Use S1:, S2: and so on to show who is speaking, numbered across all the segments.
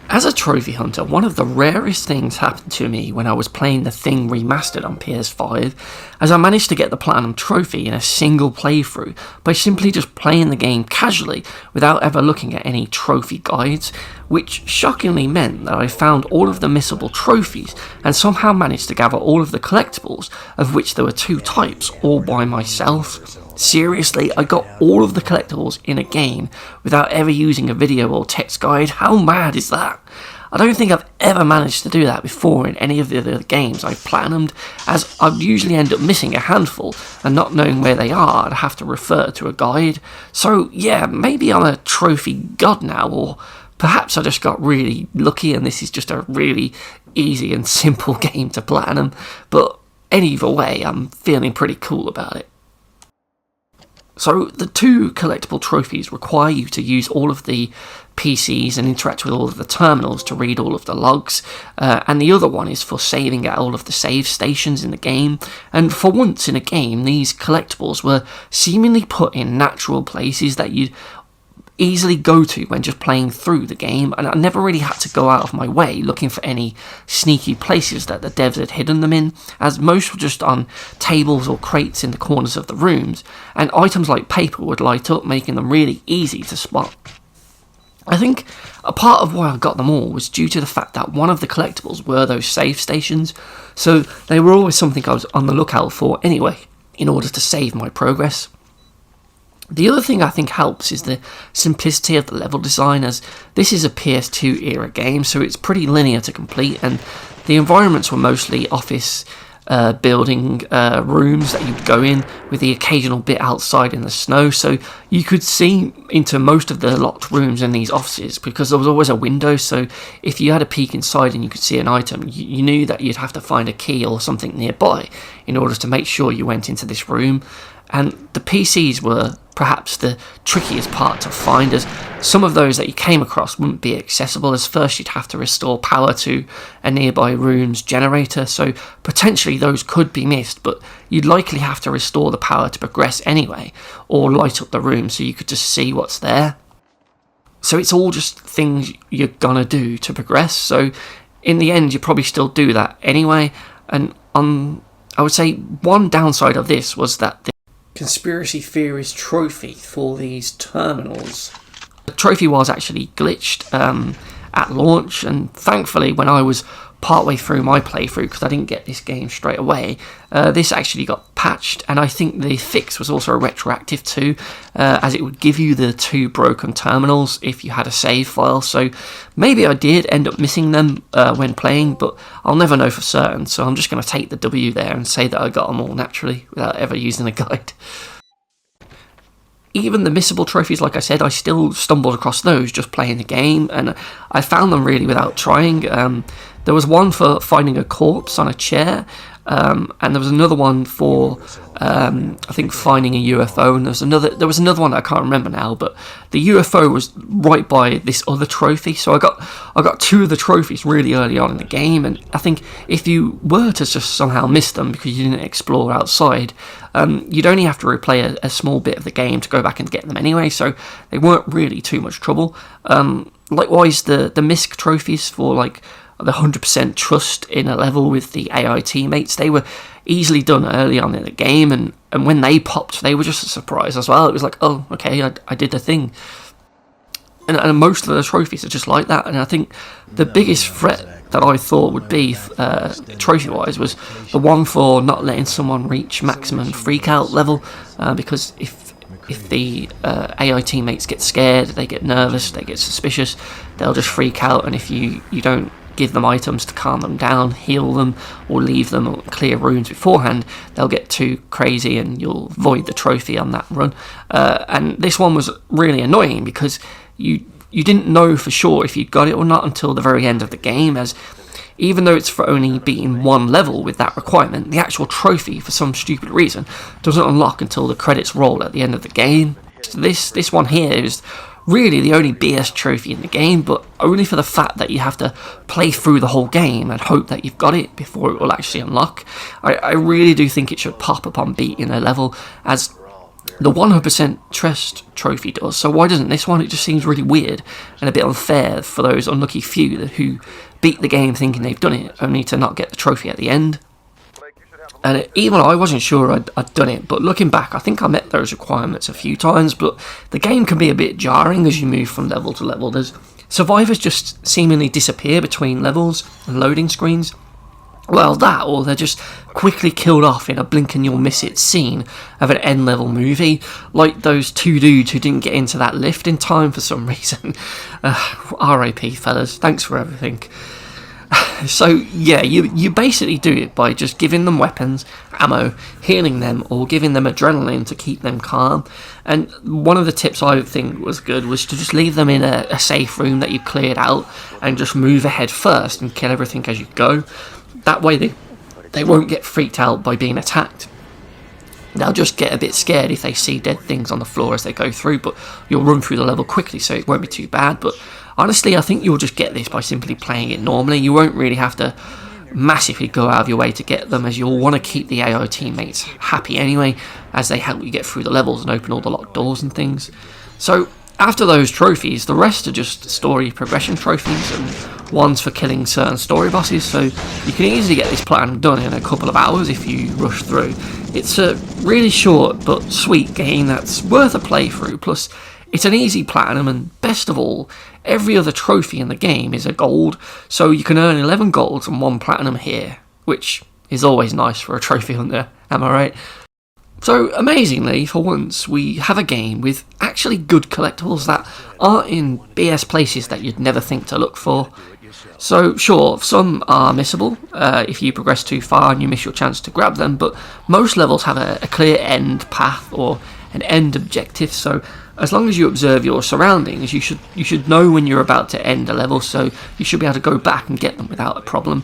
S1: As a trophy hunter, one of the rarest things happened to me when I was playing The Thing Remastered on PS5, as I managed to get the Platinum Trophy in a single playthrough by simply just playing the game casually without ever looking at any trophy guides, which shockingly meant that I found all of the missable trophies and somehow managed to gather all of the collectibles, of which there were 2 types, all by myself. Seriously, I got all of the collectibles in a game without ever using a video or text guide. How mad is that? I don't think I've ever managed to do that before in any of the other games I've platinumed, as I'd usually end up missing a handful and not knowing where they are. I'd have to refer to a guide. So yeah, maybe I'm a trophy god now, or perhaps I just got really lucky and this is just a really easy and simple game to platinum. But either way, I'm feeling pretty cool about it. So the 2 collectible trophies require you to use all of the PCs and interact with all of the terminals to read all of the logs, and the other one is for saving at all of the save stations in the game. And for once in a game, these collectibles were seemingly put in natural places that you'd easily go to when just playing through the game, and I never really had to go out of my way looking for any sneaky places that the devs had hidden them in, as most were just on tables or crates in the corners of the rooms, and items like paper would light up, making them really easy to spot. I think a part of why I got them all was due to the fact that one of the collectibles were those save stations, so they were always something I was on the lookout for anyway, in order to save my progress. The other thing I think helps is the simplicity of the level design, as this is a PS2 era game, so it's pretty linear to complete, and the environments were mostly office building rooms that you'd go in, with the occasional bit outside in the snow, so you could see into most of the locked rooms in these offices because there was always a window, so if you had a peek inside and you could see an item, you knew that you'd have to find a key or something nearby in order to make sure you went into this room. And the PCs were perhaps the trickiest part to find, as some of those that you came across wouldn't be accessible, as first you'd have to restore power to a nearby room's generator, so potentially those could be missed, but you'd likely have to restore the power to progress anyway, or light up the room so you could just see what's there. So it's all just things you're gonna do to progress, so in the end you probably still do that anyway. And I would say one downside of this was that the conspiracy theorist trophy for these terminals, the trophy was actually glitched at launch, and thankfully when I was partway through my playthrough, because I didn't get this game straight away, this actually got patched, and I think the fix was also retroactive too, as it would give you the 2 broken terminals if you had a save file, so maybe I did end up missing them when playing, but I'll never know for certain, so I'm just going to take the W there and say that I got them all naturally without ever using a guide. Even the missable trophies, like I said, I still stumbled across those just playing the game, and I found them really without trying. There was one for finding a corpse on a chair, and there was another one for, I think, finding a UFO, and there was another one that I can't remember now, but the UFO was right by this other trophy, so I got 2 of the trophies really early on in the game, and I think if you were to just somehow miss them because you didn't explore outside, you'd only have to replay a small bit of the game to go back and get them anyway, so they weren't really too much trouble. Likewise, the MISC trophies for like the 100% trust in a level with the AI teammates, they were easily done early on in the game, and when they popped, they were just a surprise as well. It was like, oh, okay, I did the thing. And most of the trophies are just like that, and I think the biggest threat that I thought would be trophy-wise was the one for not letting someone reach maximum freak-out level, because if the AI teammates get scared, they get nervous, they get suspicious, they'll just freak out, and if you don't give them items to calm them down, heal them, or leave them or clear rooms beforehand, they'll get too crazy and you'll void the trophy on that run. And this one was really annoying because you didn't know for sure if you got it or not until the very end of the game, as even though it's for only beating 1 level with that requirement, the actual trophy, for some stupid reason, doesn't unlock until the credits roll at the end of the game. So this one here is really the only BS trophy in the game, but only for the fact that you have to play through the whole game and hope that you've got it before it will actually unlock. I really do think it should pop upon beating a level, as the 100% trust trophy does, so why doesn't this one? It just seems really weird and a bit unfair for those unlucky few who beat the game thinking they've done it, only to not get the trophy at the end. And even I wasn't sure I'd done it, but looking back, I think I met those requirements a few times, but the game can be a bit jarring as you move from level to level. There's survivors just seemingly disappear between levels and loading screens. Well, that, or they're just quickly killed off in a blink and you'll miss it scene of an end-level movie, like those two dudes who didn't get into that lift in time for some reason. R.I.P. fellas, thanks for everything. So yeah, you basically do it by just giving them weapons, ammo, healing them, or giving them adrenaline to keep them calm. And one of the tips I think was good was to just leave them in a safe room that you cleared out and just move ahead first and kill everything as you go. That way they won't get freaked out by being attacked. They'll just get a bit scared if they see dead things on the floor as they go through, but you'll run through the level quickly, so it won't be too bad. But honestly, I think you'll just get this by simply playing it normally. You won't really have to massively go out of your way to get them, as you'll want to keep the AI teammates happy anyway, as they help you get through the levels and open all the locked doors and things. So after those trophies, the rest are just story progression trophies and ones for killing certain story bosses, so you can easily get this platinum done in a couple of hours if you rush through. It's a really short but sweet game that's worth a playthrough, plus it's an easy platinum, and best of all, every other trophy in the game is a gold, so you can earn 11 golds and 1 platinum here, which is always nice for a trophy hunter, am I right? So amazingly, for once, we have a game with actually good collectibles that aren't in BS places that you'd never think to look for. So sure, some are missable if you progress too far and you miss your chance to grab them, but most levels have a clear end path or an end objective, so as long as you observe your surroundings, you should know when you're about to end a level, so you should be able to go back and get them without a problem.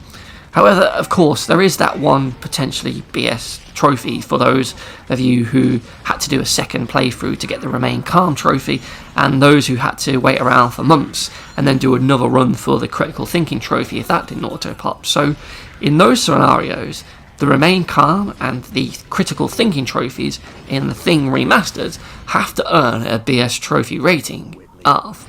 S1: However, of course, there is that one potentially BS trophy for those of you who had to do a second playthrough to get the Remain Calm trophy, and those who had to wait around for months and then do another run for the Critical Thinking trophy if that didn't auto-pop. So, in those scenarios, the Remain Calm and the Critical Thinking trophies in the Thing Remastered have to earn a BS trophy rating of